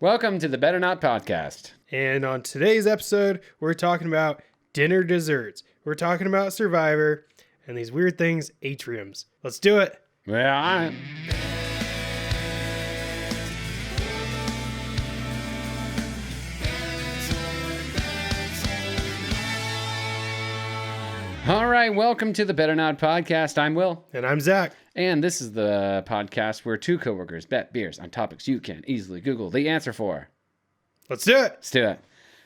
Welcome to the Better Not Podcast. And on today's episode, we're talking about dinner desserts. We're talking about Survivor and these weird things, atriums. Let's do it. Well, All right, welcome to the Better Not Podcast. I'm Will. And I'm Zach. And this is the podcast where two coworkers bet beers on topics you can easily Google the answer for. Let's do it. Let's do it.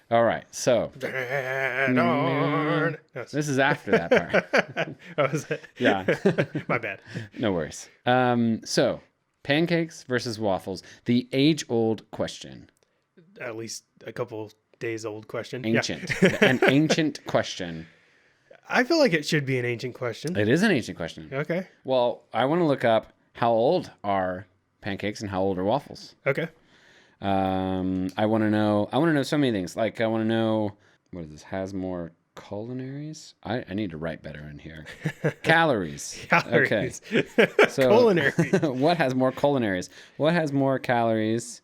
All right, so Dead on. this is after that part. Oh, is it? Yeah. My bad. No worries. So, pancakes versus waffles, the age-old question. At least a couple days old question. Ancient. Yeah. An ancient question. I feel like it should be an ancient question. It is an ancient question. Okay. Well, I want to look up how old are pancakes and how old are waffles. Okay. I want to know so many things. Like, I want to know, what is this? Has more culinaries? I need to write better in here. Calories. Calories. Okay. So, Culinary. what has more culinaries? What has more calories?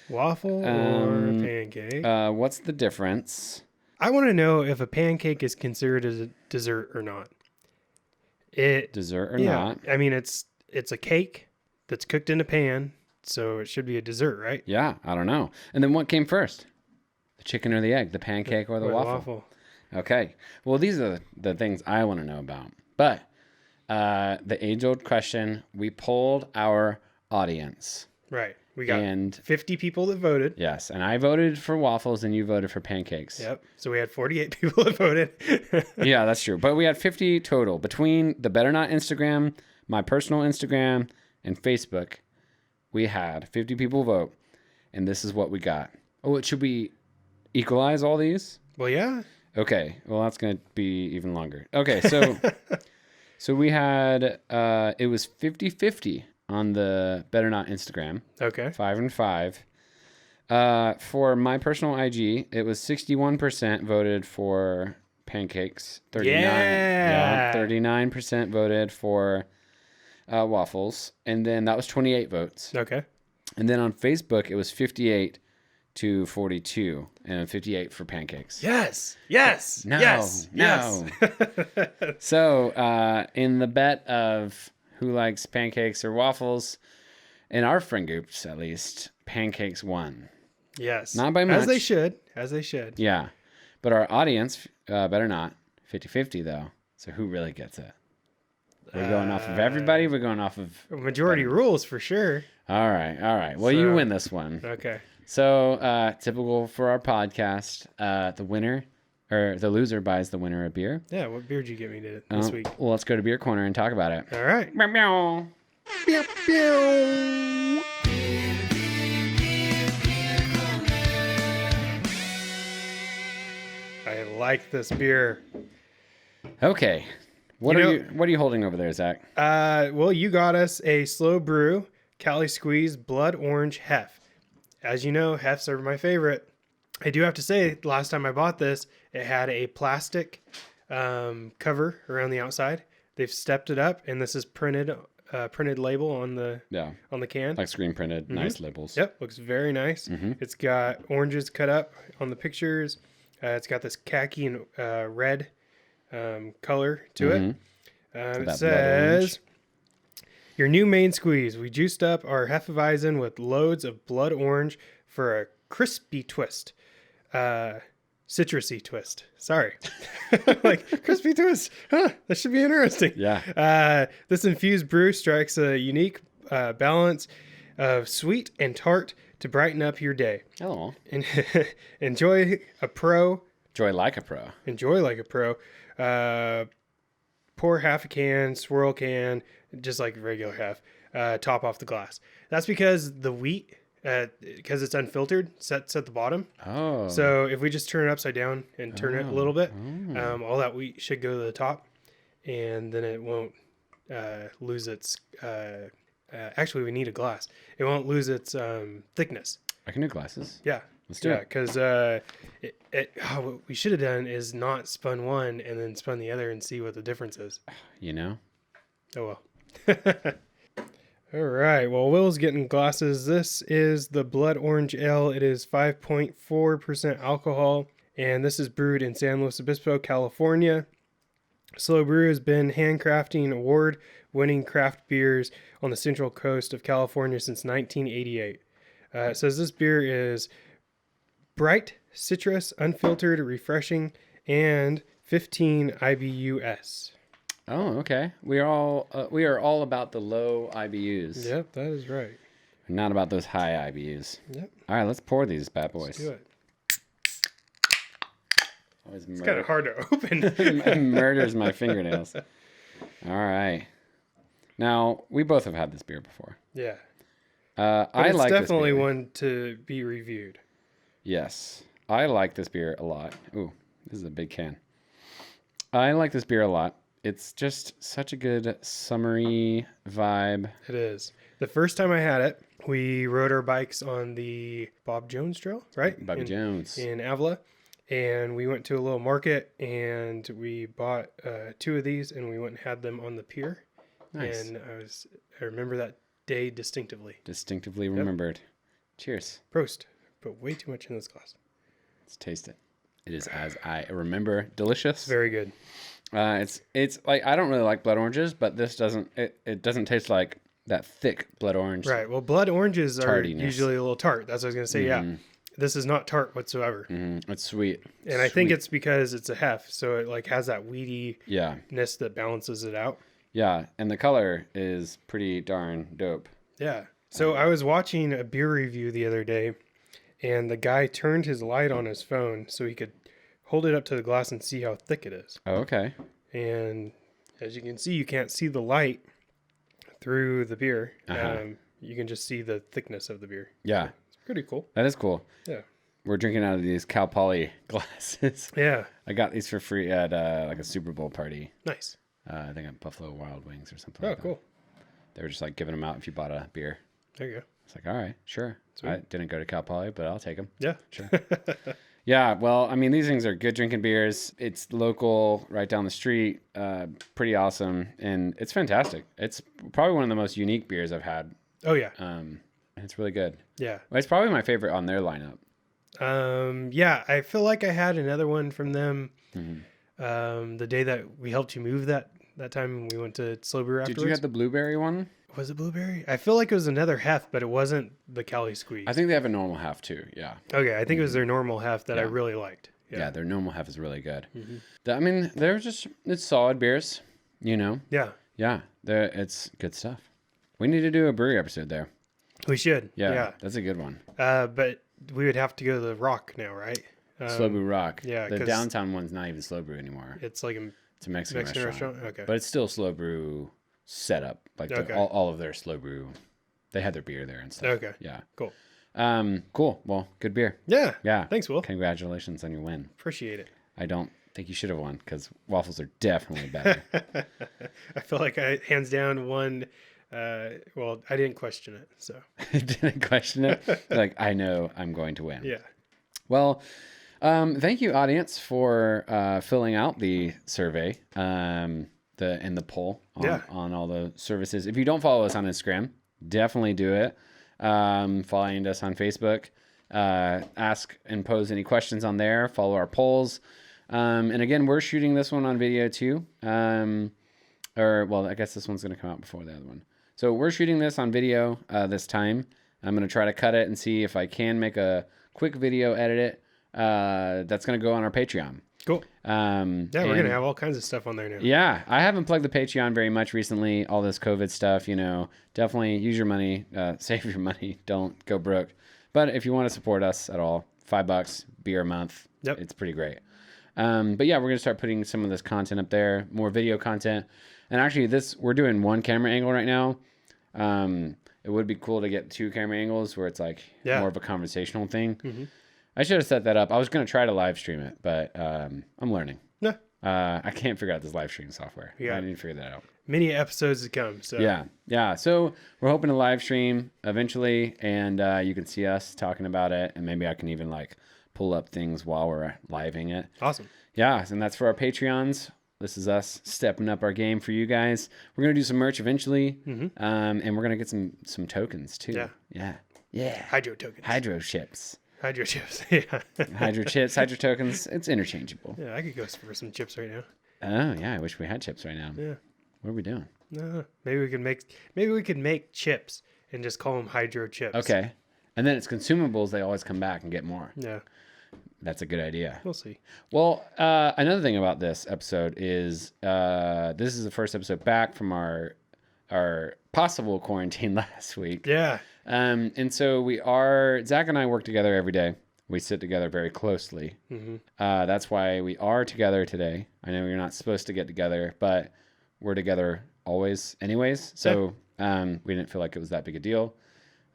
Waffle or pancake? What's the difference? I want to know if a pancake is considered as a dessert or not. Dessert or not? I mean, it's a cake that's cooked in a pan, so it should be a dessert, right? Yeah, I don't know. And then what came first? The chicken or the egg? The pancake or the waffle? Okay. Well, these are the things I want to know about. But the age-old question, we polled our audience. Right. We got And 50 people that voted. yes, and I voted for waffles and you voted for pancakes. Yep. So we had 48 people that voted. Yeah, that's true. But we had 50 total between the Better Not Instagram, my personal Instagram, and Facebook. We had 50 people vote, and this is what we got. Oh, should we equalize all these? Well, yeah. Okay. Well, that's going to be even longer. Okay, so so we had it was 50-50 on the Better Not Instagram. Okay. 5 and 5. For my personal IG, it was 61% voted for pancakes. 39% voted for waffles, and then that was 28 votes. Okay. And then on Facebook, it was 58 to 42, and 58 for pancakes. Yes. Yes. No. Yes. No. Yes. So in the bet of who likes pancakes or waffles, in our friend groups at least, pancakes won. Yes. Not by much. As they should. As they should. Yeah. But our audience, better not, 50-50 though. So who really gets it? We're going off of everybody. We're going off of... Majority rules for sure. All right. Well, you win this one. Okay. So typical for our podcast, the winner... or the loser buys the winner a beer. Yeah, what beer did you get me this week? Well, let's go to Beer Corner and talk about it. All right. Meow, meow. Pew, pew. I like this beer. Okay. What are you holding over there, Zach? Well, you got us a slow brew Cali Squeeze Blood Orange Hef. As you know, Hefs are my favorite. I do have to say, last time I bought this, it had a plastic cover around the outside. They've stepped it up, and this is printed label on the can. Like screen printed, nice labels. Yep, looks very nice. It's got oranges cut up on the pictures. It's got this khaki and red color to it. It says, your new main squeeze. We juiced up our Hefeweizen with loads of blood orange for a crispy twist. Citrusy twist. Sorry. Like, crispy twist. Huh, that should be interesting. Yeah. This infused brew strikes a unique balance of sweet and tart to brighten up your day. Oh. Enjoy a pro. Enjoy like a pro. Enjoy like a pro. Pour half a can, swirl can, just like regular half. Top off the glass. That's because the wheat, because it's unfiltered, sets at the bottom. Oh. So if we just turn it upside down and turn it a little bit, all that wheat should go to the top, and then it won't lose its... actually, we need a glass. It won't lose its thickness. I can do glasses. Yeah. Let's do it. Because what we should have done is not spun one and then spun the other and see what the difference is. You know? Oh, well. All right. Well, Will's getting glasses. This is the Blood Orange Ale. It is 5.4% alcohol, and this is brewed in San Luis Obispo, California. Slow Brew has been handcrafting award-winning craft beers on the central coast of California since 1988. It says this beer is bright, citrus, unfiltered, refreshing, and 15 IBUs. Oh, okay. We are all about the low IBUs. Yep, that is right. Not about those high IBUs. Yep. All right, let's pour these bad boys. Let's do it. It's kind of hard to open. Murders my fingernails. All right. Now, we both have had this beer before. Yeah. I like this definitely beer. one to be reviewed. Yes. I like this beer a lot. Ooh, this is a big can. I like this beer a lot. It's just such a good summery vibe. It is. The first time I had it, we rode our bikes on the Bob Jones Trail, right? Bobby Jones. In Avila. And we went to a little market and we bought 2 of these and we went and had them on the pier. Nice. And I remember that day distinctively. Distinctively remembered. Cheers. Prost. Put way too much in this glass. Let's taste it. It is, as I remember, delicious. Very good. It's like, I don't really like blood oranges, but this doesn't. It doesn't taste like that thick blood orange. Right. Well, blood oranges are Tardiness. usually a little tart. That's what I was going to say. Yeah. This is not tart whatsoever. It's sweet. And I think it's because it's a hef, so it like has that weediness that balances it out. Yeah, and the color is pretty darn dope. Yeah. So I was watching a beer review the other day, and the guy turned his light on his phone so he could hold it up to the glass and see how thick it is. Oh, okay. And as you can see, you can't see the light through the beer. You can just see the thickness of the beer. Yeah. It's pretty cool. That is cool. Yeah. We're drinking out of these Cal Poly glasses. Yeah. I got these for free at like a Super Bowl party. Nice. I think at Buffalo Wild Wings or something. Oh, like that. cool. They were just like giving them out if you bought a beer. There you go. It's like, all right, sure. Sweet. I didn't go to Cal Poly, but I'll take them. Yeah. Sure. Yeah, well, I mean, these things are good drinking beers. It's local, right down the street. Pretty awesome, and it's fantastic. It's probably one of the most unique beers I've had. Oh, yeah. It's really good. Yeah. Well, it's probably my favorite on their lineup. Yeah, I feel like I had another one from them the day that we helped you move that time we went to Slow Brew afterwards. Did you have the blueberry one? Was it blueberry? I feel like it was another hef, but it wasn't the Cali Squeeze. I think they have a normal half too. Yeah. Okay, I think it was their normal hef that I really liked. Yeah, their normal half is really good. I mean, they're just, it's solid beers, you know? Yeah. Yeah, it's good stuff. We need to do a brewery episode there. We should. Yeah, that's a good one. But we would have to go to the Rock now, right? Slow Brew Rock. Yeah, the downtown one's not even Slow Brew anymore. It's like it's a Mexican restaurant. Okay. But it's still Slow Brew setup. Like all of their Slow Brew, they had their beer there and stuff. Okay. Yeah. Cool. Cool. Well, good beer. Yeah. Yeah. Thanks, Will. Congratulations on your win. Appreciate it. I don't think you should have won because waffles are definitely better. I feel like I hands down won. Well, I didn't question it, so. Didn't question it. Like, I know I'm going to win. Yeah. Well, thank you, audience, for filling out the survey and the poll on all the services. If you don't follow us on Instagram, definitely do it. Following us on Facebook, ask and pose any questions on there. Follow our polls. And again, we're shooting this one on video too. I guess this one's going to come out before the other one. So we're shooting this on video this time. I'm going to try to cut it and see if I can make a quick video, edit it. That's going to go on our Patreon. Cool. We're going to have all kinds of stuff on there now. Yeah. I haven't plugged the Patreon very much recently. All this COVID stuff, definitely use your money, save your money. Don't go broke. But if you want to support us at all, $5 beer a month. Yep. It's pretty great. But yeah, we're going to start putting some of this content up there, more video content. And actually we're doing one camera angle right now. It would be cool to get 2 camera angles where it's like more of a conversational thing. Mm-hmm. I should have set that up. I was going to try to live stream it, but I'm learning. Yeah. I can't figure out this live stream software. Yeah. I need to figure that out. Many episodes to come. So Yeah. So we're hoping to live stream eventually, and you can see us talking about it, and maybe I can even like pull up things while we're living it. Awesome. Yeah, and that's for our Patreons. This is us stepping up our game for you guys. We're gonna do some merch eventually, and we're gonna get some tokens too. Yeah. Hydro tokens. Hydro chips. Hydro chips. Yeah. Hydro chips. Hydro tokens. It's interchangeable. Yeah, I could go for some chips right now. Oh yeah, I wish we had chips right now. Yeah. What are we doing? Maybe we could make chips and just call them hydro chips. Okay. And then it's consumables. They always come back and get more. Yeah. That's a good idea. We'll see. Well, another thing about this episode is this is the first episode back from our possible quarantine last week. Yeah. And so Zach and I work together every day. We sit together very closely. That's why we are together today. I know you're not supposed to get together, but we're together always anyways. So we didn't feel like it was that big a deal.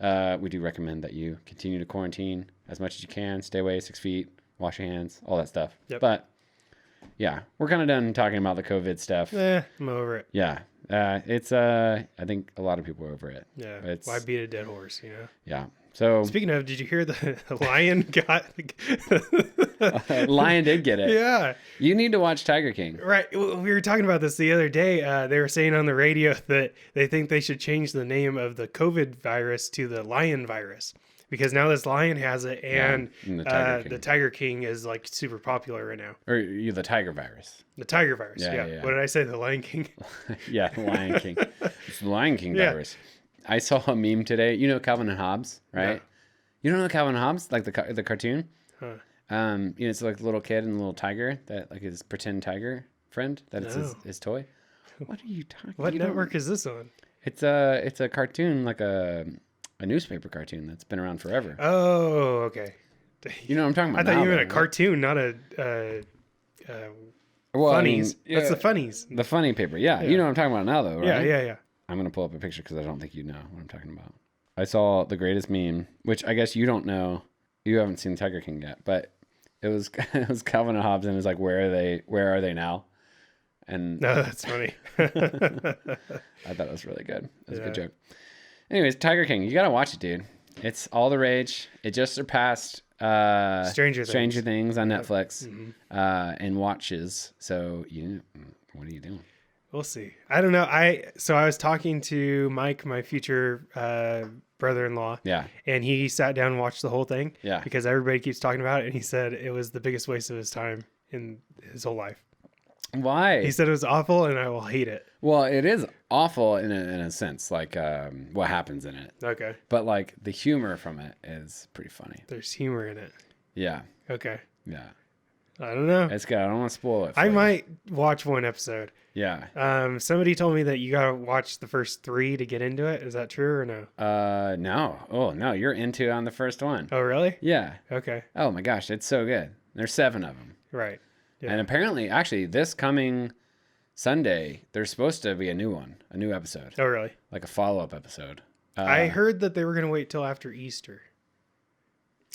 We do recommend that you continue to quarantine as much as you can. Stay away 6 feet, wash your hands, all that stuff. Yep. But yeah, we're kind of done talking about the COVID stuff. I'm over it. Yeah. It's I think a lot of people are over it. Yeah. Why beat a dead horse, you know? Yeah. So speaking of, did you hear the lion got Lion did get it. Yeah. You need to watch Tiger King. Right. We were talking about this the other day. They were saying on the radio that they think they should change the name of the COVID virus to the lion virus because now this lion has it and the Tiger King is like super popular right now. Or you the tiger virus. The tiger virus. Yeah. What did I say? The Lion King? Yeah, the Lion King. It's the Lion King virus. I saw a meme today. You know Calvin and Hobbes, right? Yeah. You don't know Calvin and Hobbes, like the cartoon? Huh. It's like the little kid and the little tiger that like his pretend tiger friend that it's his toy. What are you talking? What network is this on? It's a cartoon like a newspaper cartoon that's been around forever. Oh, okay. You know what I'm talking about? I thought you meant a cartoon, not a funnies. That's the funnies. The funny paper. Yeah. You know what I'm talking about now, though, right? Yeah. I'm going to pull up a picture because I don't think you know what I'm talking about. I saw the greatest meme, which I guess you don't know. You haven't seen Tiger King yet, but it was Calvin and Hobbes and it was like, where are they now? And no, that's funny. I thought it was really good. It was a good joke. Anyways, Tiger King, you got to watch it, dude. It's all the rage. It just surpassed Stranger Things on Netflix and watches. So what are you doing? We'll see. I don't know. I was talking to Mike, my future brother-in-law. Yeah. And he sat down and watched the whole thing. Yeah. Because everybody keeps talking about it, and he said it was the biggest waste of his time in his whole life. Why? He said it was awful, and I will hate it. Well, it is awful in a sense, like what happens in it. Okay. But like the humor from it is pretty funny. There's humor in it. Yeah. Okay. Yeah. I don't know. It's good. I don't want to spoil it. I might watch one episode. Yeah. Somebody told me that you gotta watch the first 3 to get into it. Is that true or no? No. Oh no, you're into it on the first one. Oh really? Yeah. Okay. Oh my gosh, it's so good. There's 7 of them. Right. Yeah. And apparently, actually, this coming Sunday, there's supposed to be a new episode. Oh really? Like a follow-up episode. I heard that they were gonna wait till after Easter.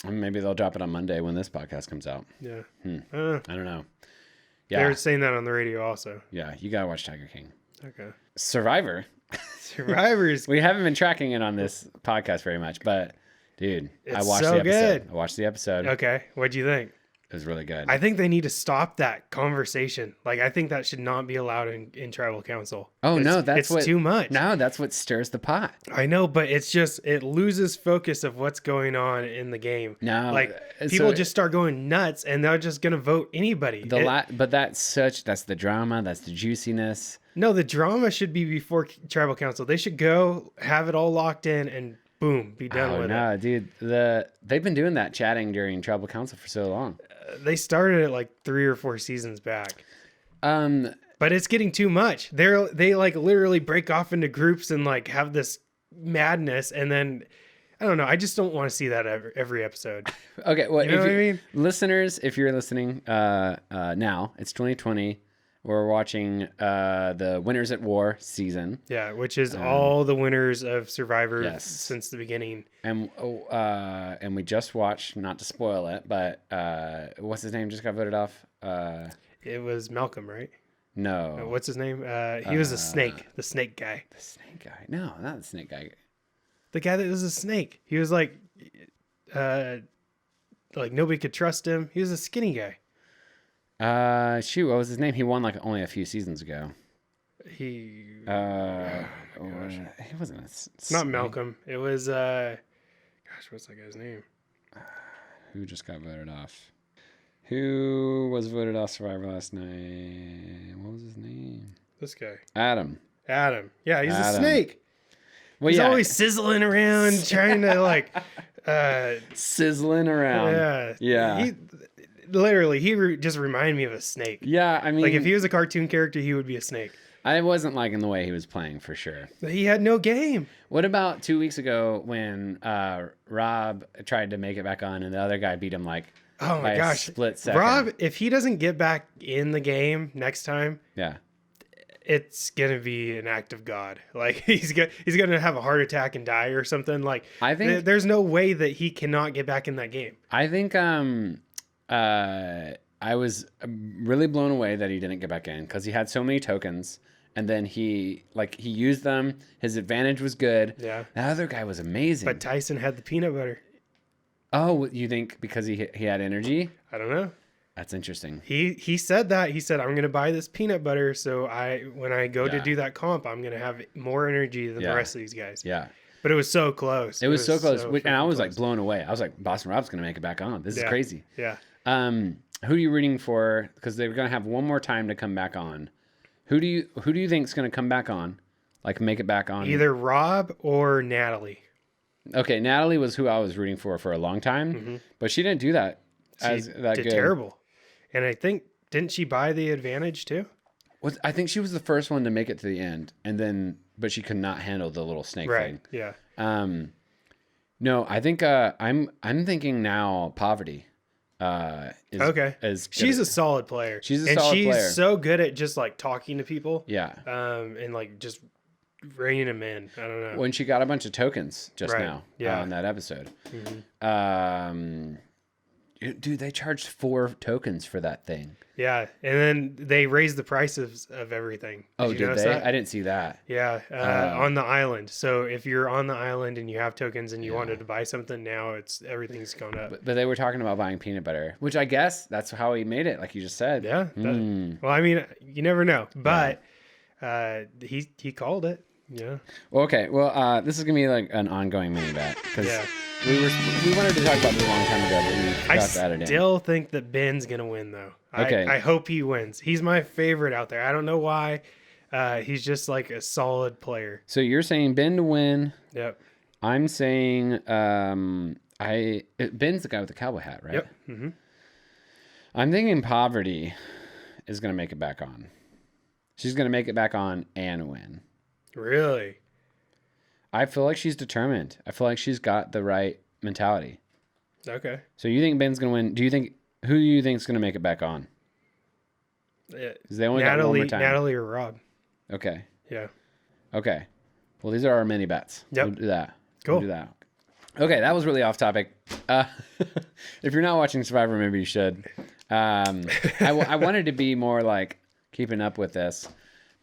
Maybe they'll drop it on Monday when this podcast comes out. Yeah. I don't know. Yeah. They were saying that on the radio also. Yeah, you gotta watch Tiger King. Okay. Survivors. We haven't been tracking it on this podcast very much, but dude, I watched the episode. Good. I watched the episode. Okay. What'd you think? It was really good. I think they need to stop that conversation. Like, I think that should not be allowed in tribal council. Oh, no, it's too much. No, that's what stirs the pot. I know, but it's just, it loses focus of what's going on in the game. No. Like, people just start going nuts and they're just going to vote anybody. But that's the drama, that's the juiciness. No, the drama should be before tribal council. They should go, have it all locked in, and boom, be done with it. Dude, they've been doing that chatting during tribal council for so long. They started it like 3 or 4 seasons back. But it's getting too much. They like literally break off into groups and like have this madness, and then I don't know. I just don't want to see that every episode. Okay, well, you know what I mean? Listeners, if you're listening, now it's 2020. We're watching the Winners at War season. Yeah, which is all the winners of Survivor since the beginning. And we just watched, not to spoil it, but what's his name just got voted off? It was Malcolm, right? No. What's his name? He was a snake. The snake guy. The snake guy. No, not the snake guy. The guy that was a snake. He was like nobody could trust him. He was a skinny guy. Shoot, what was his name? He won like only a few seasons ago. He He wasn't it's not Malcolm. It was gosh, what's that guy's name? Who just got voted off? Who was voted off Survivor last night? What was his name? This guy. Adam. Yeah, he's a snake. Well, he's always sizzling around, trying to like sizzling around. Yeah. He just reminded me of a snake. Yeah, I mean, like if he was a cartoon character, he would be a snake. I wasn't liking the way he was playing for sure. He had no game. What about 2 weeks ago when Rob tried to make it back on and the other guy beat him like oh my gosh, split second? Rob, if he doesn't get back in the game next time, yeah, it's gonna be an act of God. Like he's gonna have a heart attack and die or something. Like I think there's no way that he cannot get back in that game. I think I was really blown away that he didn't get back in because he had so many tokens. And then he used them. His advantage was good. Yeah. The other guy was amazing. But Tyson had the peanut butter. Oh, you think because he had energy? I don't know. That's interesting. He said that. He said, I'm going to buy this peanut butter. So when I go to do that comp, I'm going to have more energy than the rest of these guys. Yeah. But it was so close. It was so close. And I was like blown away. I was like, Boston Rob's going to make it back on. This is crazy. Yeah. Who are you rooting for? Because they're going to have one more time to come back on. Who do you think is going to come back on? Like make it back on? Either Rob or Natalie. Okay, Natalie was who I was rooting for a long time, but she didn't do that. She did terrible. And I think didn't she buy the advantage too? I think she was the first one to make it to the end, but she could not handle the little snake thing. Yeah. No, I think I'm thinking now Poverty. She's a solid player. She's so good at just like talking to people. Yeah. And like just reining them in. I don't know. When she got a bunch of tokens just now. Yeah. On that episode. Dude, they charged 4 tokens for that thing. Yeah, and then they raised the prices of everything. Did they? That? I didn't see that. Yeah, on the island. So if you're on the island and you have tokens and you wanted to buy something, now everything's gone up. But they were talking about buying peanut butter, which I guess that's how he made it, like you just said. Yeah. Well, I mean, you never know, but he called it. Yeah. Well, okay. Well, this is gonna be like an ongoing mini bet because we wanted to talk about this a long time ago, but we forgot to add it in. I still think that Ben's gonna win though. Okay. I hope he wins. He's my favorite out there. I don't know why. He's just like a solid player. So you're saying Ben to win? Yep. I'm saying Ben's the guy with the cowboy hat, right? Yep. Mm-hmm. I'm thinking Poverty is gonna make it back on. She's gonna make it back on and win. Really? I feel like she's determined. I feel like she's got the right mentality. Okay. So you think Ben's gonna win? Who do you think is gonna make it back on? They only got one more time. Natalie or Rob. Okay. Yeah. Okay. Well, these are our mini bets. Yep. We'll do that. Cool. We'll do that. Okay, that was really off topic. If you're not watching Survivor, maybe you should. I wanted to be more like keeping up with this.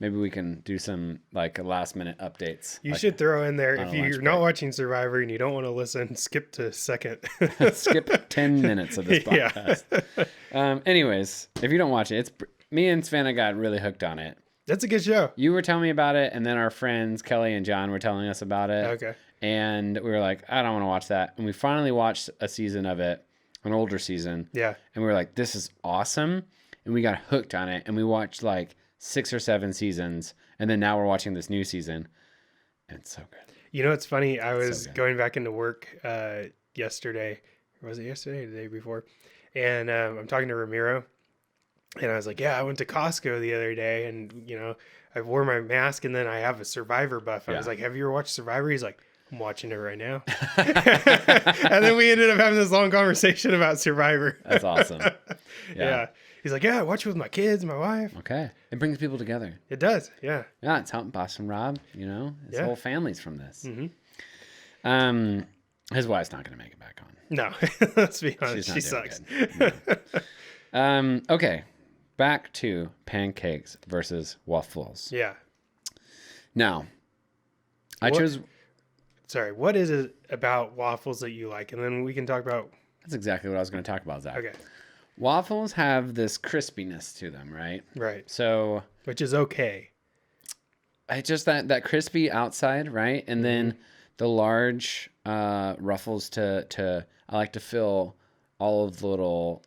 Maybe we can do some like last minute updates. You should throw in there, if you're not watching Survivor and you don't want to listen, skip to second. Skip 10 minutes of this podcast. Yeah. Anyways, if you don't watch it, me and Savannah got really hooked on it. That's a good show. You were telling me about it, and then our friends Kelly and John were telling us about it. Okay. And we were like, I don't want to watch that. And we finally watched a season of it, an older season. Yeah. And we were like, this is awesome. And we got hooked on it. And we watched like 6 or 7 seasons, and then now we're watching this new season, and it's so good. You know, it's funny. I was going back into work yesterday. Was it yesterday or the day before? And I'm talking to Ramiro, and I was like, "Yeah, I went to Costco the other day, and you know, I wore my mask, and then I have a Survivor buff." I was like, "Have you ever watched Survivor?" He's like, "I'm watching it right now." And then we ended up having this long conversation about Survivor. That's awesome. Yeah. He's like, yeah, I watch it with my kids and my wife. Okay. It brings people together. It does. Yeah. Yeah. It's helping Boston Rob, you know, his whole family's from this. Mm-hmm. His wife's not going to make it back on. No, let's be honest. She sucks. No. Okay. Back to pancakes versus waffles. Yeah. Now, I chose. Sorry. What is it about waffles that you like? And then we can talk about. That's exactly what I was going to talk about, Zach. Okay. Waffles have this crispiness to them, right? Right. So, which is okay. It's just that crispy outside, right? And then the large ruffles to I like to fill all of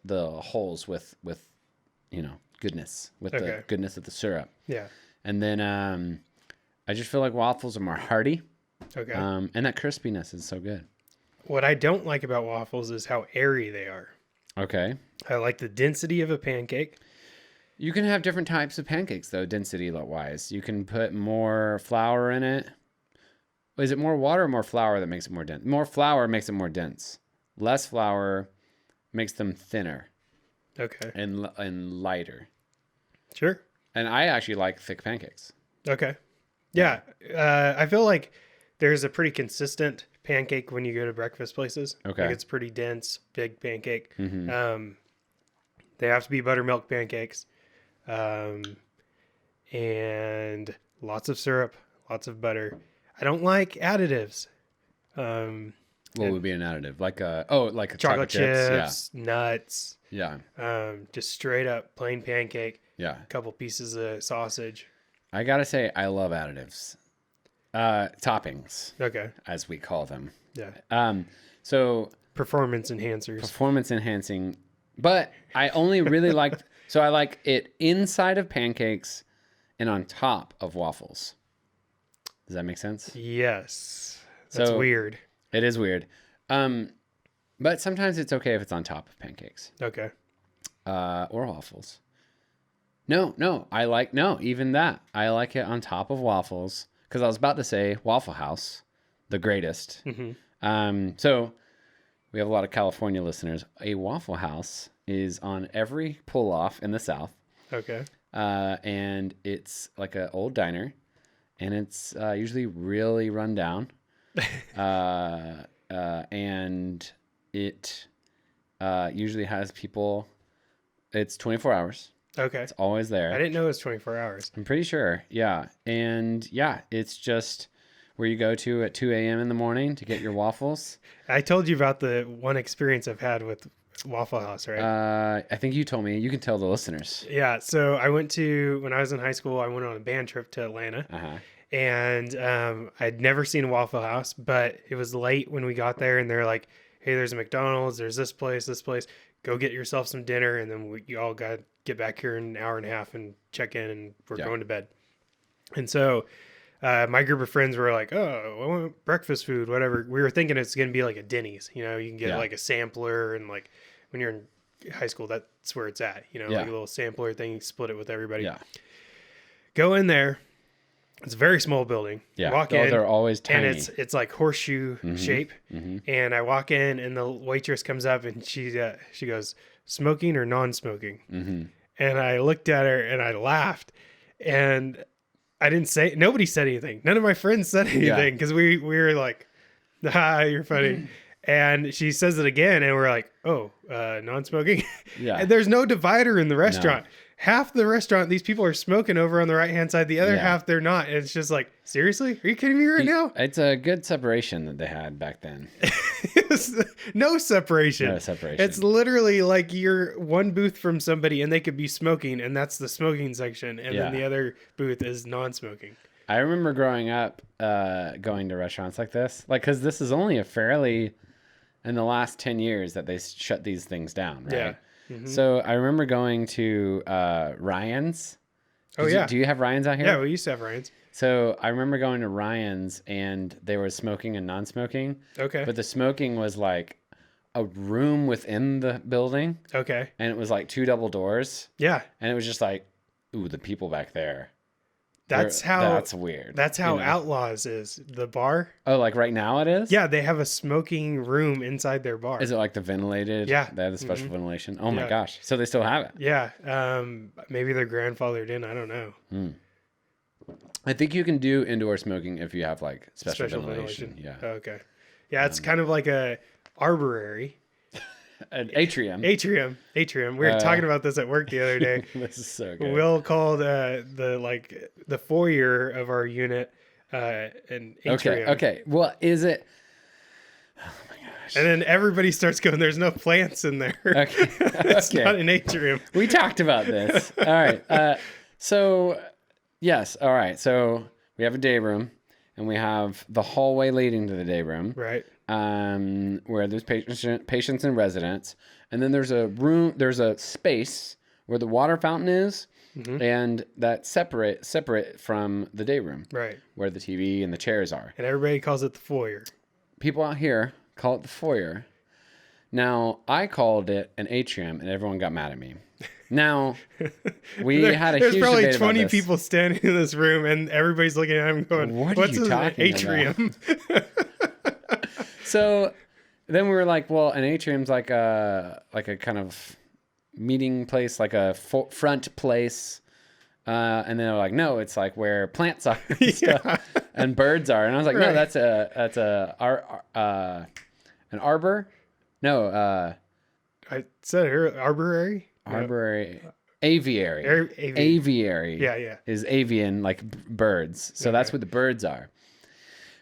the holes with goodness, with the goodness of the syrup. Yeah. And then I just feel like waffles are more hearty. Okay. And that crispiness is so good. What I don't like about waffles is how airy they are. Okay. I like the density of a pancake. You can have different types of pancakes, though, density-wise. You can put more flour in it. Is it more water or more flour that makes it more dense? More flour makes it more dense. Less flour makes them thinner. Okay. And lighter. Sure. And I actually like thick pancakes. Okay. Yeah. I feel like there's a pretty consistent pancake when you go to breakfast places. Okay. Like it's pretty dense, big pancake. Mm-hmm. They have to be buttermilk pancakes. And lots of syrup, lots of butter. I don't like additives. What would be an additive? Like a chocolate chips, nuts. Yeah. Just straight up plain pancake. Yeah. A couple pieces of sausage. I gotta say, I love additives. Toppings. Okay. As we call them. Yeah. So performance enhancers. Performance enhancing. But I only really like, so I like it inside of pancakes and on top of waffles. Does that make sense? Yes. That's weird. It is weird. But sometimes it's okay if it's on top of pancakes. Okay. Or waffles. No, even that. I like it on top of waffles because I was about to say Waffle House, the greatest. Mm-hmm. So we have a lot of California listeners. A Waffle House is on every pull-off in the South. Okay. And it's like an old diner, and it's usually really run down. And it usually has people. It's 24 hours. Okay. It's always there. I didn't know it was 24 hours. I'm pretty sure. Yeah. And yeah, it's just where you go to at 2 a.m. in the morning to get your waffles. I told you about the one experience I've had with Waffle House, right? I think you told me. You can tell the listeners. Yeah. So when I was in high school, I went on a band trip to Atlanta. Uh-huh. And I'd never seen a Waffle House, but it was late when we got there, and they're like, hey, there's a McDonald's, there's this place, go get yourself some dinner, and then you all got to get back here in an hour and a half and check in, and we're going to bed. And so my group of friends were like, oh, I want breakfast food, whatever. We were thinking it's going to be like a Denny's, you can get like a sampler, and like when you're in high school, that's where it's at, like a little sampler thing, you split it with everybody. Yeah. Go in there. It's a very small building. Yeah, walk in, they're always tiny. And it's like horseshoe shape. Mm-hmm. And I walk in, and the waitress comes up, and she goes, smoking or non-smoking? Mm-hmm. And I looked at her, and I laughed, and I didn't say. Nobody said anything. None of my friends said anything because we were like, "Ha, you're funny." And she says it again, and we're like, "Oh, non-smoking." Yeah. And there's no divider in the restaurant. No. Half the restaurant, these people are smoking over on the right-hand side. The other half, they're not. And it's just like, seriously? Are you kidding me right now? It's a good separation that they had back then. No separation. No separation. It's literally like you're one booth from somebody, and they could be smoking, and that's the smoking section. And then the other booth is non-smoking. I remember growing up going to restaurants like this. Because this is only in the last 10 years that they shut these things down, right? Yeah. Mm-hmm. So I remember going to Ryan's. Do you have Ryan's out here? Yeah, we used to have Ryan's. So I remember going to Ryan's, and they were smoking and non-smoking. Okay. But the smoking was like a room within the building. Okay. And it was like 2 double doors. Yeah. And it was just like, ooh, the people back there. That's weird. That's how Outlaws is. The bar. Oh, like right now it is? Yeah, they have a smoking room inside their bar. Is it like the ventilated? Yeah. They have the special ventilation. Oh my gosh. So they still have it. Yeah. Maybe their grandfathered in. I don't know. I think you can do indoor smoking if you have like special ventilation. Yeah. Oh, okay. Yeah, it's kind of like a arborary. An atrium. We were talking about this at work the other day. This is so good. Will called the foyer of our unit an atrium. Okay. Well, is it? And then everybody starts going, there's no plants in there. Okay. It's not an atrium. We talked about this. All right. So, yes. All right. So we have a day room, and we have the hallway leading to the day room. Right. Where there's patients and residents. And then there's a space where the water fountain is, and that's separate from the day room. Right. Where the TV and the chairs are. And everybody calls it the foyer. People out here call it the foyer. Now, I called it an atrium, and everyone got mad at me. Now, we had a huge debate about this. There's probably 20 people standing in this room, and everybody's looking at him going, what's an atrium? So then we were like, well, an atrium's like a kind of meeting place, like a front place. And then they're like, no, it's like where plants are and stuff, and birds are. And I was like, no, that's an arbor. No, I said arborary. Arborary, aviary. Aviary. Yeah. Is avian, like birds. So that's what the birds are.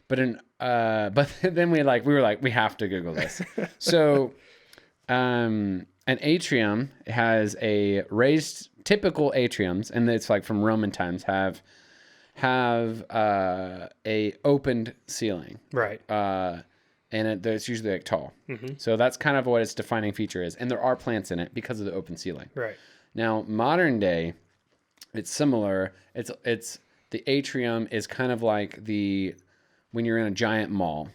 But but then we were like, we have to Google this. So, an atrium has a raised, typical atriums, and it's like from Roman times have a opened ceiling. Right. And it's usually like tall. So that's kind of what its defining feature is. And there are plants in it because of the open ceiling. Right. Now, modern day, it's similar. It's the atrium is kind of like when you're in a giant mall,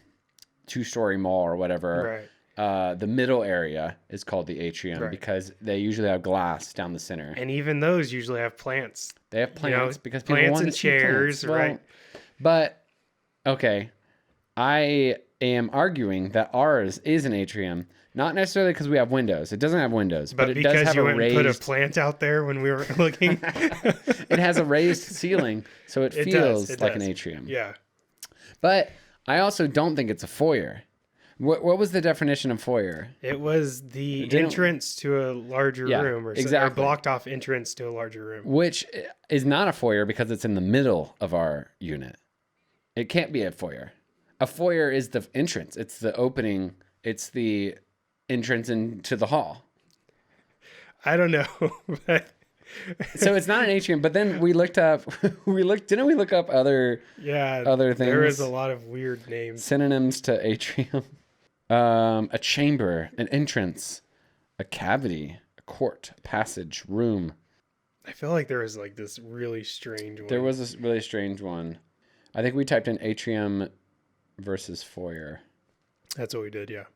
2-story mall or whatever. Right. The middle area is called the atrium because they usually have glass down the center. And even those usually have plants. They have plants because people plants want and to chairs, see plants. right? But okay, I am arguing that ours is an atrium, not necessarily because we have windows. It doesn't have windows, but it does have a raised. Because you went and put a plant out there when we were looking. It has a raised ceiling, so it feels like an atrium. Yeah. But I also don't think it's a foyer. What was the definition of foyer? It was the entrance to a larger room, or blocked off entrance to a larger room. Which is not a foyer because it's in the middle of our unit. It can't be a foyer. A foyer is the entrance. It's the opening. It's the entrance into the hall. I don't know. So it's not an atrium, but then we looked up, didn't we look up other things? There is a lot of weird names. Synonyms to atrium. A chamber, an entrance, a cavity, a court, a passage, room. I feel like there was like this really strange one. There was this really strange one. I think we typed in atrium versus foyer. That's what we did, yeah.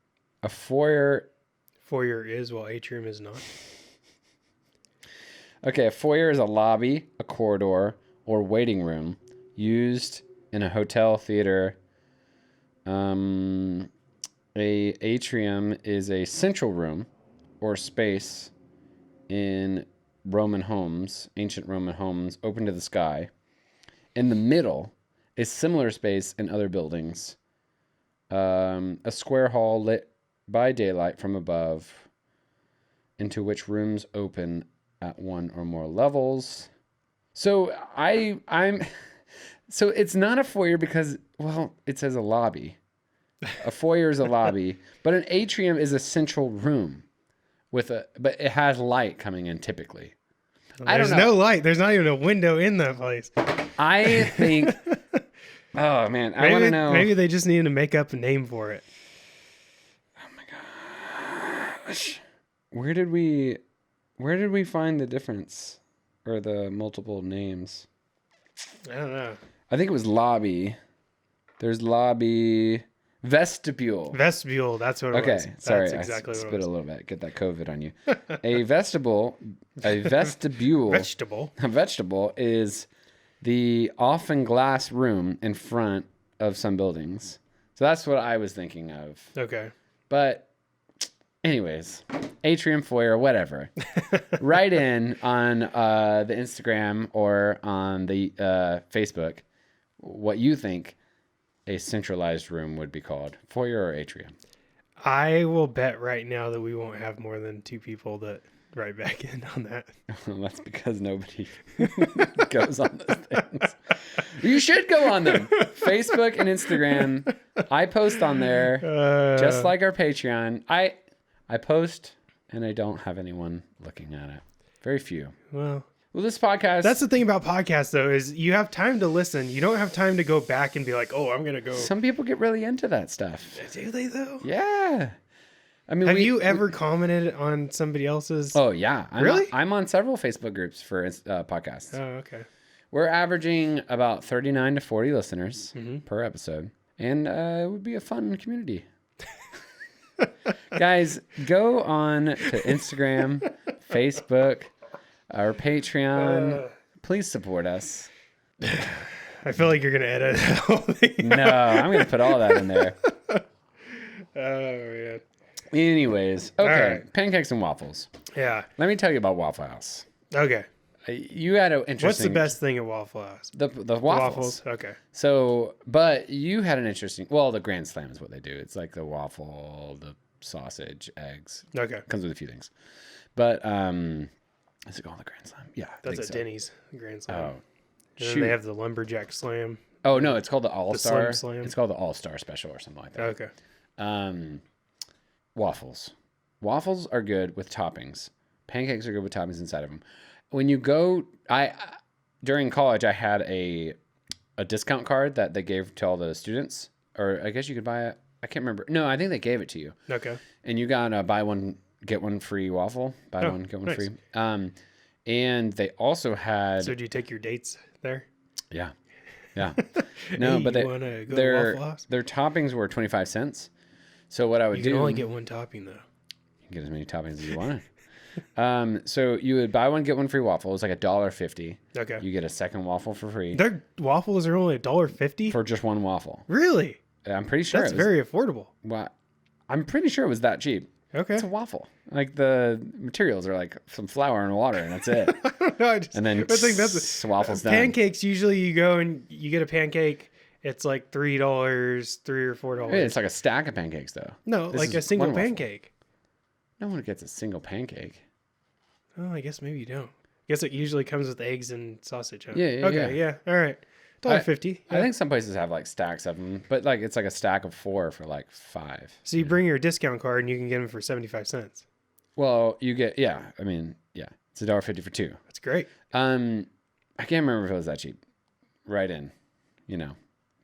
A foyer. Foyer is, while atrium is not. Okay, a foyer is a lobby, a corridor, or waiting room used in a hotel, theater. A atrium is a central room or space in Roman homes, ancient Roman homes, open to the sky. In the middle is similar space in other buildings. A square hall lit by daylight from above, into which rooms open at one or more levels. So so it's not a foyer because, well, it says a lobby. A foyer is a lobby, but an atrium is a central room but it has light coming in typically. I don't know. There's no light. There's not even a window in that place. I think, oh man, I want to know. Maybe they just needed to make up a name for it. Oh my gosh. Where did we find the difference or the multiple names? I don't know. I think it was lobby. There's lobby, vestibule. Vestibule, that's what it was. Okay, sorry, that's exactly I what spit it was. a little bit. Get that COVID on you. A vestibule is the often glass room in front of some buildings. So that's what I was thinking of. Okay. But anyways, atrium, foyer, whatever. Write in on the Instagram or on the Facebook what you think a centralized room would be called, foyer or atrium. I will bet right now that we won't have more than 2 people that write back in on that. Well, that's because nobody goes on those things. You should go on them. Facebook and Instagram. I post on there, just like our Patreon. I post, and I don't have anyone looking at it. Very few. Well, this podcast. That's the thing about podcasts, though, is you have time to listen. You don't have time to go back and be like, oh, I'm going to go. Some people get really into that stuff. Do they, though? Yeah. I mean, have you ever commented on somebody else's? Oh, yeah. Really? I'm on several Facebook groups for podcasts. Oh, okay. We're averaging about 39 to 40 listeners per episode. And it would be a fun community. Guys, go on to Instagram, Facebook, our Patreon. Please support us. I feel like you're going to edit the whole thing. No, I'm going to put all that in there. Oh, man. Anyways, okay, right. Pancakes and waffles. Yeah. Let me tell you about Waffle House. Okay. You had an interesting... What's the best thing at Waffle House? The waffles. Okay. So, but you had an interesting... Well, the Grand Slam is what they do. It's like the waffle, the sausage, eggs. Okay. Comes with a few things. But, is it called the Grand Slam? Yeah, That's at Denny's, Grand Slam. Oh, and then they have the Lumberjack Slam. Oh, no, it's called the All-Star. Slam. It's called the All-Star Special or something like that. Okay. Waffles. Waffles are good with toppings. Pancakes are good with toppings inside of them. When you go, during college, I had a discount card that they gave to all the students, or I guess you could buy it. I can't remember. No, I think they gave it to you. Okay. And you got a buy one, get one free waffle. Buy one, get one free. And they also had. So, do you take your dates there? Yeah. Yeah. No, hey, but their toppings were 25 cents. So what I would do... You can only get one topping, though. You can get as many toppings as you want. So you would buy one, get one free waffle. It was like $1.50. Okay. You get a second waffle for free. Their waffles are only $1.50? For just one waffle. Really? I'm pretty sure. That's very affordable. Well, I'm pretty sure it was that cheap. Okay. It's a waffle. Like the materials are like some flour and water, and that's it. I don't know. And then waffles down. Pancakes, usually you go and you get a pancake. It's like $3, $3 or $4. It's like a stack of pancakes, though. No, This like is a single one waffle. pancake. No one gets a single pancake. Oh, I guess maybe you don't. I guess it usually comes with eggs and sausage. Huh? Yeah, Okay, yeah. All right. $1.50. I think some places have like stacks of them, but like it's like a stack of 4 for like $5. So you bring your discount card and you can get them for 75 cents. Well, you get it's $1.50 for 2. That's great. I can't remember if it was that cheap. Right in,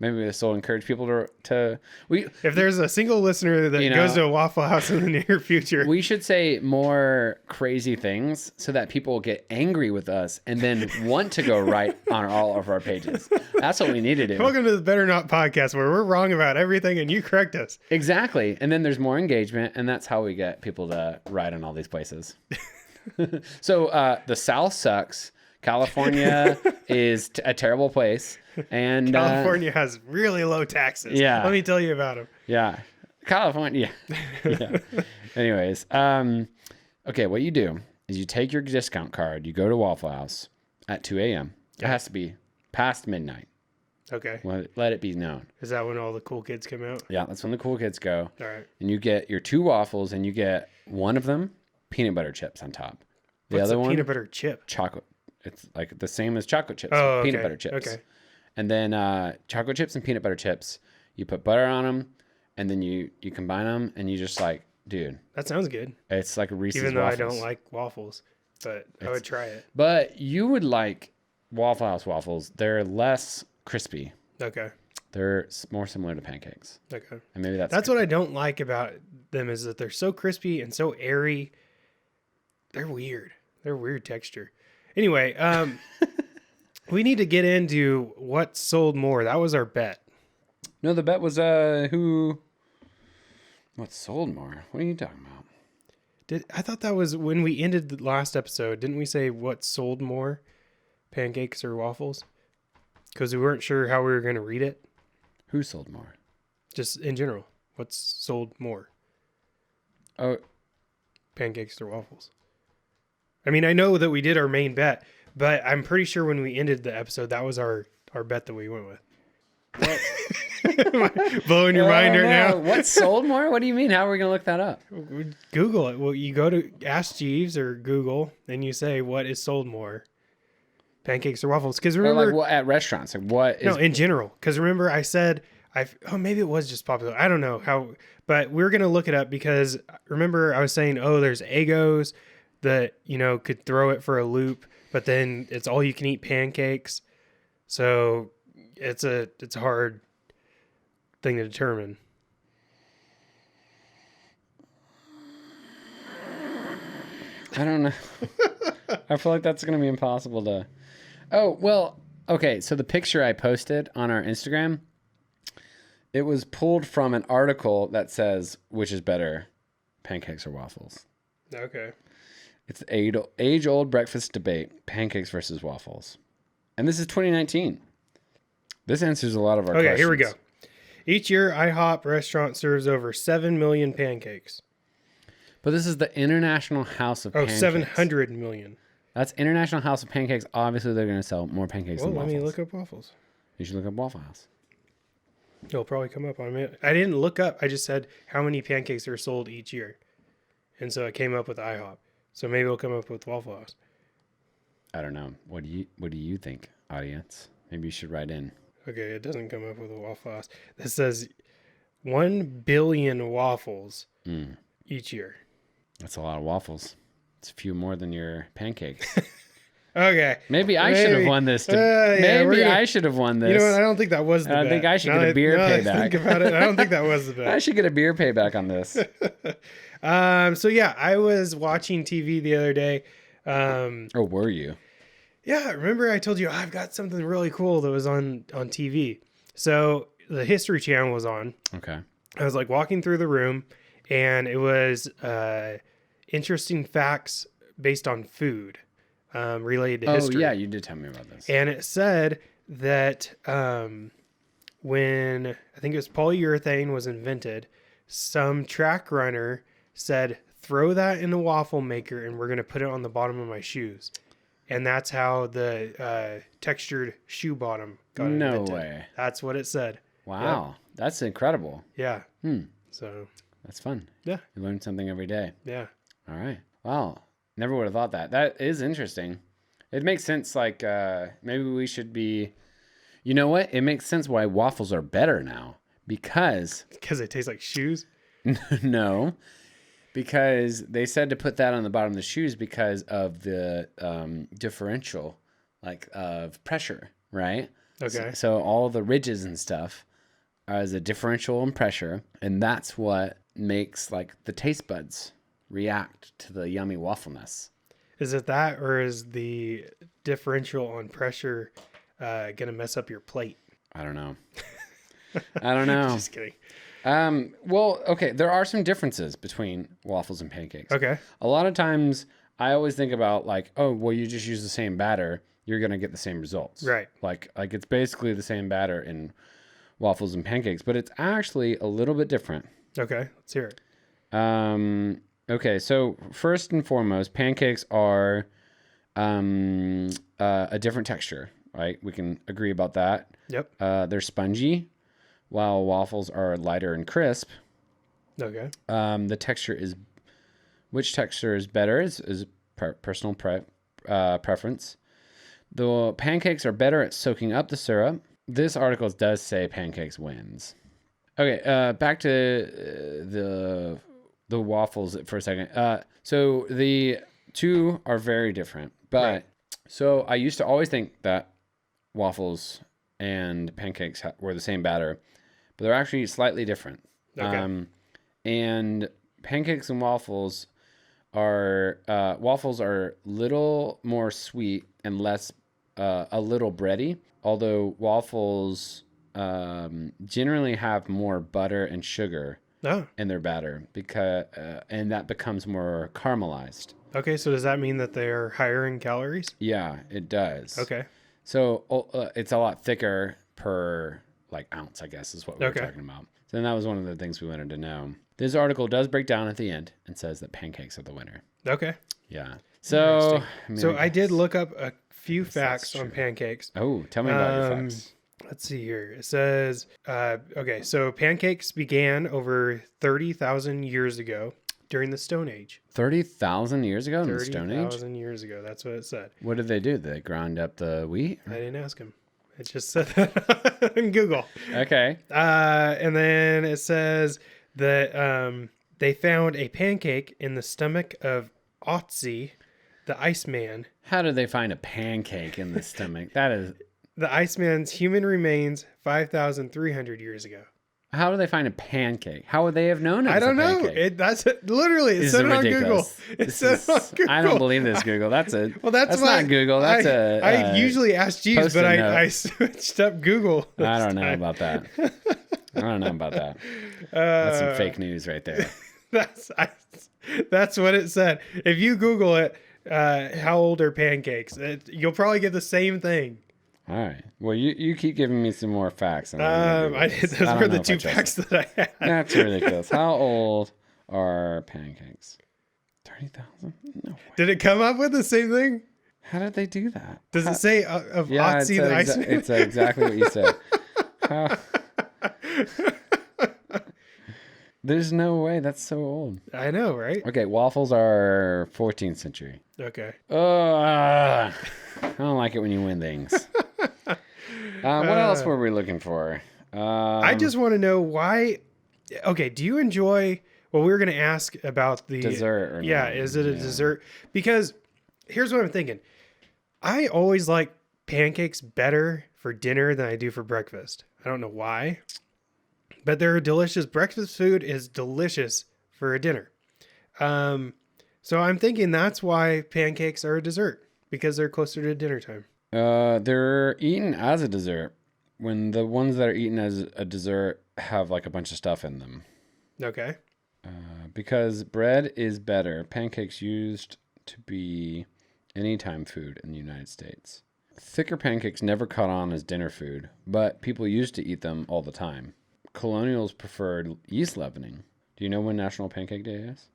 Maybe this will encourage people to if there's a single listener that goes to a Waffle House in the near future. We should say more crazy things so that people will get angry with us and then want to go right on all of our pages. That's what we need to do. Welcome to the Better Not Podcast, where we're wrong about everything and you correct us. Exactly. And then there's more engagement, and that's how we get people to write on all these places. So the South sucks. California is a terrible place. And California has really low taxes. Yeah. Let me tell you about them. Yeah. California. Yeah. Anyways. Okay, what you do is you take your discount card, you go to Waffle House at 2 a.m. It has to be past midnight. Okay. Let it be known. Is that when all the cool kids come out? Yeah, that's when the cool kids go. All right. And you get your 2 waffles, and you get one of them peanut butter chips on top. What's other one peanut butter chip? Chocolate. It's like the same as chocolate chips. Oh, peanut butter chips. Okay. And then chocolate chips and peanut butter chips. You put butter on them, and then you combine them, and you just like, dude. That sounds good. It's like a Reese's Even though waffles. I don't like waffles, but I would try it. But you would like Waffle House waffles. They're less crispy. Okay. They're more similar to pancakes. Okay. And maybe that's what I don't like about them is that they're so crispy and so airy. They're weird. They're weird texture. Anyway, we need to get into what sold more. That was our bet. No, the bet was what sold more? What are you talking about? I thought that was when we ended the last episode. Didn't we say what sold more, pancakes or waffles? Because we weren't sure how we were going to read it. Who sold more? Just in general, what's sold more? Oh, pancakes or waffles? I mean, I know that we did our main bet, but I'm pretty sure when we ended the episode, that was our bet that we went with. Blowing your mind right now? What sold more? What do you mean? How are we going to look that up? Google it. Well, you go to Ask Jeeves or Google, and you say, what is sold more? pancakes or waffles. Because Or remember, like what at restaurants? Like what is no, in general. Because remember, I said maybe it was just popular. I don't know how, but we're gonna look it up because remember I was saying, oh, there's Eggos that could throw it for a loop, but then it's all you can eat pancakes. So it's a hard thing to determine. I don't know. I feel like that's going to be impossible to. Oh, well, okay. So the picture I posted on our Instagram, it was pulled from an article that says, which is better, pancakes or waffles? Okay. It's the age-old breakfast debate, pancakes versus waffles. And this is 2019. This answers a lot of our questions. Okay, here we go. Each year, IHOP restaurant serves over 7 million pancakes. But this is the International House of Pancakes. 700 million. That's International House of Pancakes. Obviously, they're going to sell more pancakes than Well, waffles. let me look up waffles. You should look up Waffle House. It'll probably come up on me. I didn't look up. I just said how many pancakes are sold each year. And so it came up with IHOP. So maybe it'll come up with Waffle House. I don't know. What do you think, audience? Maybe you should write in. Okay, it doesn't come up with a Waffle House. This says 1 billion waffles each year. That's a lot of waffles. It's a few more than your pancakes. Okay. Maybe I should have won this. I should have won this. You know what? I don't think that was the bet. I think I should get a beer payback. Think about it. I don't think that was the bet. I should get a beer payback on this. So yeah, I was watching TV the other day. Or were you? Yeah, remember I told you I've got something really cool that was on TV. So the History Channel was on. Okay. I was like walking through the room, and it was interesting facts based on food related to history. Oh yeah, you did tell me about this. And it said that when I think it was polyurethane was invented, some track runner said, "Throw that in the waffle maker, and we're going to put it on the bottom of my shoes." And that's how the textured shoe bottom got invented. No way. That's what it said. Wow, Yep. That's incredible. Yeah. Hmm. So. That's fun. Yeah. You learn something every day. Yeah. All right. Wow. Never would have thought that. That is interesting. It makes sense. Like maybe we should be. You know what? It makes sense why waffles are better now because they taste like shoes. No. Because they said to put that on the bottom of the shoes because of the differential, like of pressure, right? Okay. So all the ridges and stuff is a differential in pressure, and that's what makes like the taste buds react to the yummy waffleness. Is it that, or is the differential on pressure gonna mess up your plate? I don't know. I don't know. Just kidding. Well, okay, there are some differences between waffles and pancakes. Okay. A lot of times I always think about like, oh, well, you just use the same batter, you're going to get the same results. Right. Like it's basically the same batter in waffles and pancakes, but it's actually a little bit different. Okay, let's hear it. Okay, so first and foremost, pancakes are a different texture, right? We can agree about that. Yep. They're spongy, while waffles are lighter and crisp. Okay. The texture is, which texture is better is personal preference. The pancakes are better at soaking up the syrup. This article does say pancakes wins. Okay, back to the waffles for a second. So the two are very different, but right. So I used to always think that waffles and pancakes were the same batter, but they're actually slightly different. Okay. And pancakes and waffles are little more sweet and less a little bready, although waffles generally have more butter and sugar in their batter because and that becomes more caramelized. Okay, so does that mean that they're higher in calories? Yeah, it does. Okay. So it's a lot thicker per like ounce, I guess, is what we were talking about. So then that was one of the things we wanted to know. This article does break down at the end and says that pancakes are the winner. Okay. Yeah. So I did look up a few facts on pancakes. Oh, tell me about your facts. Let's see here. It says, okay, so pancakes began over 30,000 years ago. during the Stone Age. 30,000 years ago in the Stone Age? 30,000 years ago. That's what it said. What did they do? Did they grind up the wheat? I didn't ask him. It just said that on Google. Okay. And then it says that they found a pancake in the stomach of Otzi, the Iceman. How did they find a pancake in the stomach? That is... The Iceman's human remains 5,300 years ago. How did they find a pancake? How would they have known it was I don't a know. pancake? That's it. Literally, it said it on Google. It said it on Google. I don't believe this, Google. That's that's not Google. That's I usually ask Jeeves, but I switched up Google. I don't know about that. I don't know about that. That's some fake news right there. That's what it said. If you Google it, how old are pancakes? You'll probably get the same thing. All right. Well, you keep giving me some more facts. Those were the 2 facts that I had. That's ridiculous. How old are pancakes? 30,000? No way. Did it come up with the same thing? How did they do that? Does it say of Otzi the Iceman? It's exactly what you said. There's no way. That's so old. I know, right? Okay, waffles are 14th century. Okay. I don't like it when you win things. What else were we looking for? I just want to know why. Okay, do you enjoy? Well, we were going to ask about the dessert. Or yeah, is it a dessert? Because here's what I'm thinking. I always like pancakes better for dinner than I do for breakfast. I don't know why, but they're a delicious breakfast food. Is delicious for a dinner. So I'm thinking that's why pancakes are a dessert, because they're closer to dinner time. They're eaten as a dessert when the ones that are eaten as a dessert have like a bunch of stuff in them. Okay. Because bread is better. Pancakes used to be anytime food in the United States. Thicker pancakes never caught on as dinner food, but people used to eat them all the time. Colonials preferred yeast leavening. Do you know when National Pancake Day is?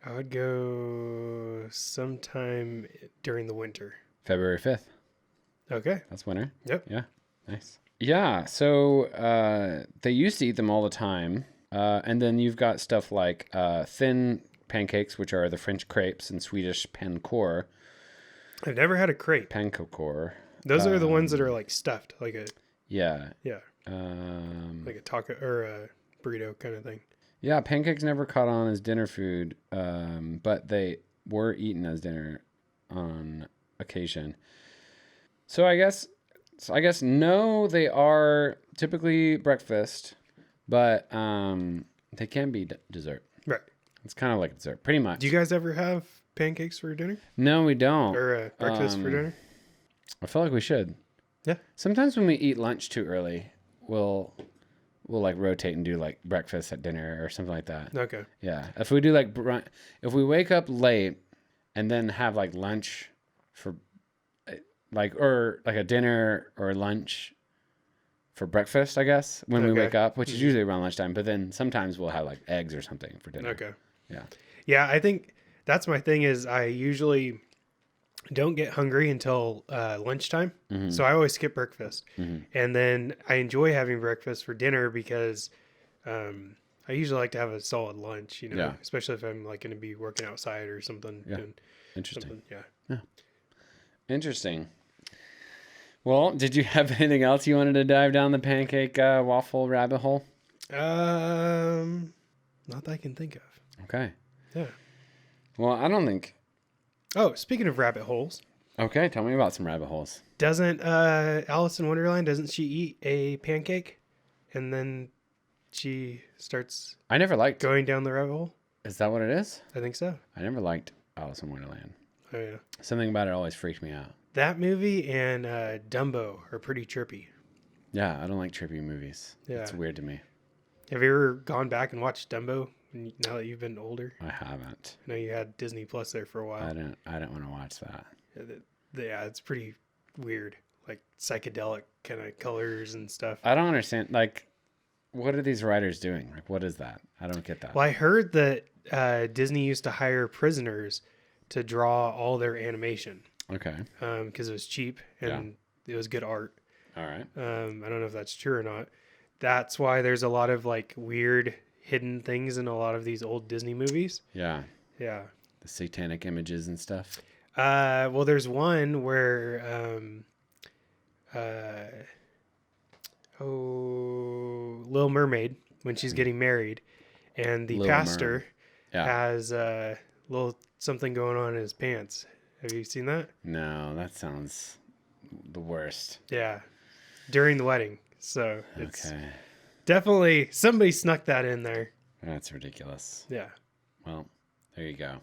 I would go sometime during the winter. February 5th. Okay. That's winter. Yep. Yeah. Nice. Yeah. So they used to eat them all the time. And then you've got stuff like thin pancakes, which are the French crepes, and Swedish pannkor. I've never had a crepe. Pannkor. Those are the ones that are like stuffed, like a yeah, like a taco or a burrito kind of thing. Yeah, pancakes never caught on as dinner food, but they were eaten as dinner on occasion. So I guess no, they are typically breakfast, but they can be dessert. Right. It's kind of like dessert, pretty much. Do you guys ever have pancakes for dinner? No, we don't. Or breakfast for dinner? I feel like we should. Yeah. Sometimes when we eat lunch too early, we'll like rotate and do like breakfast at dinner or something like that. Okay. Yeah. If we do like if we wake up late and then have like lunch for or like a dinner or lunch for breakfast, I guess, when we wake up, which is usually around lunchtime, but then sometimes we'll have like eggs or something for dinner. Okay. Yeah. Yeah, I think that's my thing is I usually don't get hungry until lunchtime. Mm-hmm. So I always skip breakfast. Mm-hmm. And then I enjoy having breakfast for dinner because I usually like to have a solid lunch, especially if I'm like going to be working outside or something. Yeah. Interesting. Yeah. Interesting. Well, did you have anything else you wanted to dive down the pancake waffle rabbit hole? Not that I can think of. Okay. Yeah. Well, I don't think... Oh, speaking of rabbit holes. Okay, tell me about some rabbit holes. Doesn't Alice in Wonderland, doesn't she eat a pancake and then she starts I never liked going down the rabbit hole? Is that what it is? I think so. I never liked Alice in Wonderland. Oh, yeah. Something about it always freaked me out. That movie and Dumbo are pretty trippy. Yeah, I don't like trippy movies. Yeah. It's weird to me. Have you ever gone back and watched Dumbo now that you've been older? I haven't. I know you had Disney Plus there for a while. I don't want to watch that. Yeah, it's pretty weird. Like psychedelic kind of colors and stuff. I don't understand. Like, what are these writers doing? Like, what is that? I don't get that. Well, I heard that Disney used to hire prisoners to draw all their animation. Okay. Because it was cheap and it was good art. All right. I don't know if that's true or not. that's why there's a lot of like weird hidden things in a lot of these old Disney movies. Yeah. Yeah. The satanic images and stuff. Well, there's one where, Little Mermaid, when she's getting married, and the pastor has a little something going on in his pants. Have you seen that? No, that sounds the worst. Yeah. During the wedding. So it's definitely somebody snuck that in there. That's ridiculous. Yeah. Well, there you go.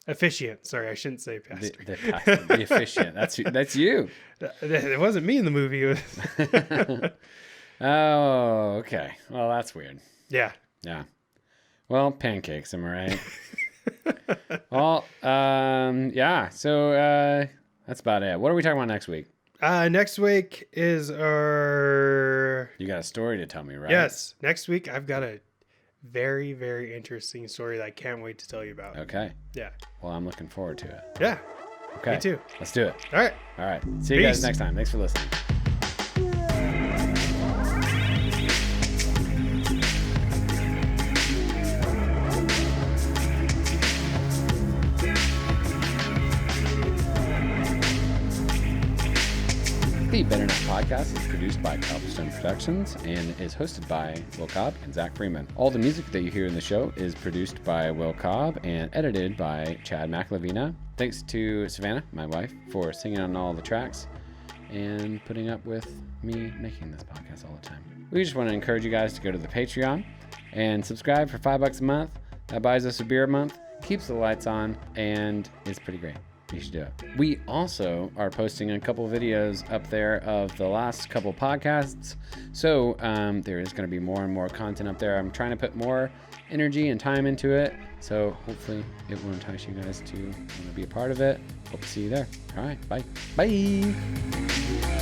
Officiant. Sorry, I shouldn't say pastor. The officiant. That's you. It wasn't me in the movie. It was Oh, okay. Well, that's weird. Yeah. Yeah. Well, pancakes, am I right? Well, yeah. So that's about it. What are we talking about next week? Next week is our... You got a story to tell me, right? Yes. Next week, I've got a very, very interesting story that I can't wait to tell you about. Okay. Yeah. Well, I'm looking forward to it. Yeah. Okay. Me too. Let's do it. All right. All right. See you guys next time. Thanks for listening. The Better Not Podcast is produced by Cobblestone Productions and is hosted by Will Cobb and Zach Freeman. All the music that you hear in the show is produced by Will Cobb and edited by Chad McLavina. Thanks to Savannah, my wife, for singing on all the tracks and putting up with me making this podcast all the time. We just want to encourage you guys to go to the Patreon and subscribe for $5 a month. That buys us a beer a month, keeps the lights on, and is pretty great. You should do it. We also are posting a couple videos up there of the last couple podcasts. So there is going to be more and more content up there. I'm trying to put more energy and time into it. So hopefully it will entice you guys to want to be a part of it. Hope to see you there. All right. Bye. Bye.